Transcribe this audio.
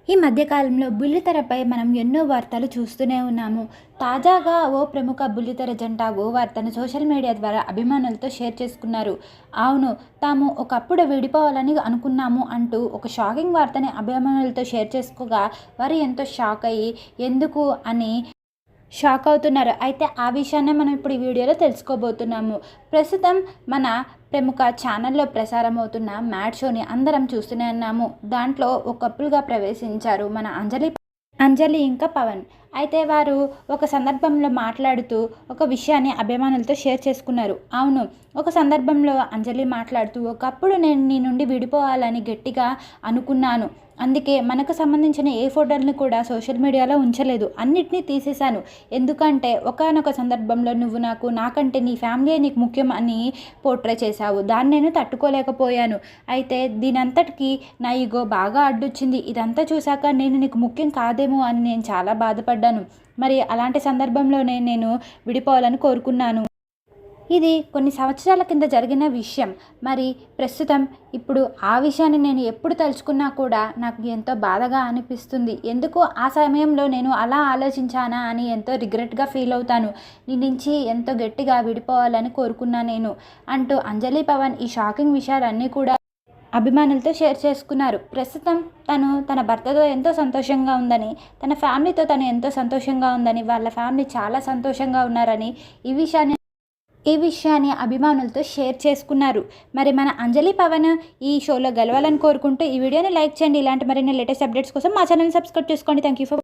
ఈ మధ్యకాలంలో బుల్లితెరపై మనం ఎన్నో వార్తలు చూస్తూనే ఉన్నాము. తాజాగా ఓ ప్రముఖ బుల్లితెర జంట ఓ వార్తను సోషల్ మీడియా ద్వారా అభిమానులతో షేర్ చేసుకున్నారు. అవును, తాము ఒకప్పుడు విడిపోవాలని అనుకున్నాము అంటూ ఒక షాకింగ్ వార్తని అభిమానులతో షేర్ చేసుకోగా వారు ఎంతో షాక్ అయ్యి ఎందుకు అని షాక్ అవుతున్నారు. అయితే ఆ విషయాన్నే మనం ఇప్పుడు ఈ వీడియోలో తెలుసుకోబోతున్నాము. ప్రస్తుతం మన ప్రముఖ ఛానల్లో ప్రసారం అవుతున్న మ్యాడ్ షోని అందరం చూస్తూనే ఉన్నాము. దాంట్లో ఒక కపుల్గా ప్రవేశించారు మన అంజలి ఇంకా పవన్. అయితే వారు ఒక సందర్భంలో మాట్లాడుతూ ఒక విషయాన్ని అభిమానులతో షేర్ చేసుకున్నారు. అవును, ఒక సందర్భంలో అంజలి మాట్లాడుతూ ఒకప్పుడు నేను నీ నుండి విడిపోవాలని గట్టిగా అనుకున్నాను. అందుకే మనకు సంబంధించిన ఏ ఫోటోలను కూడా సోషల్ మీడియాలో ఉంచలేదు, అన్నిటినీ తీసేశాను. ఎందుకంటే ఒకానొక సందర్భంలో నువ్వు నాకంటే నీ ఫ్యామిలీ నీకు ముఖ్యం అని పోర్ట్రే చేశావు. దాన్ని నేను తట్టుకోలేకపోయాను. అయితే దీనంతటికీ నా ఈగో బాగా అడ్డొచ్చింది. ఇదంతా చూశాక నేను నీకు ముఖ్యం కాదేమో అని నేను చాలా బాధపడ్డాను. మరి అలాంటి సందర్భంలోనే నేను విడిపోవాలని కోరుకున్నాను. ఇది కొన్ని సంవత్సరాల కింద జరిగిన విషయం. మరి ప్రస్తుతం ఇప్పుడు ఆ విషయాన్ని నేను ఎప్పుడు తలుచుకున్నా కూడా నాకు ఎంతో బాధగా అనిపిస్తుంది. ఎందుకు ఆ సమయంలో నేను అలా ఆలోచించానా అని ఎంతో రిగ్రెట్గా ఫీల్ అవుతాను. నీ నుంచి ఎంతో గట్టిగా విడిపోవాలని కోరుకున్నా నేను అంటూ అంజలి పవన్ ఈ షాకింగ్ విషయాలన్నీ కూడా అభిమానులతో షేర్ చేసుకున్నారు. ప్రస్తుతం తను తన భర్తతో ఎంతో సంతోషంగా ఉందని, తన ఫ్యామిలీతో తను ఎంతో సంతోషంగా ఉందని, వాళ్ళ ఫ్యామిలీ చాలా సంతోషంగా ఉన్నారని ఈ విషయాన్ని అభిమానులతో షేర్ చేసుకున్నారు. మరి మన అంజలి పవన్ ఈ షోలో గెలవాలని కోరుకుంటూ ఈ వీడియోని లైక్ చేయండి. ఇలాంటి మరిన్ని లేటెస్ట్ అప్డేట్స్ కోసం మా ఛానల్ని సబ్స్క్రైబ్ చేసుకోండి. Thank you for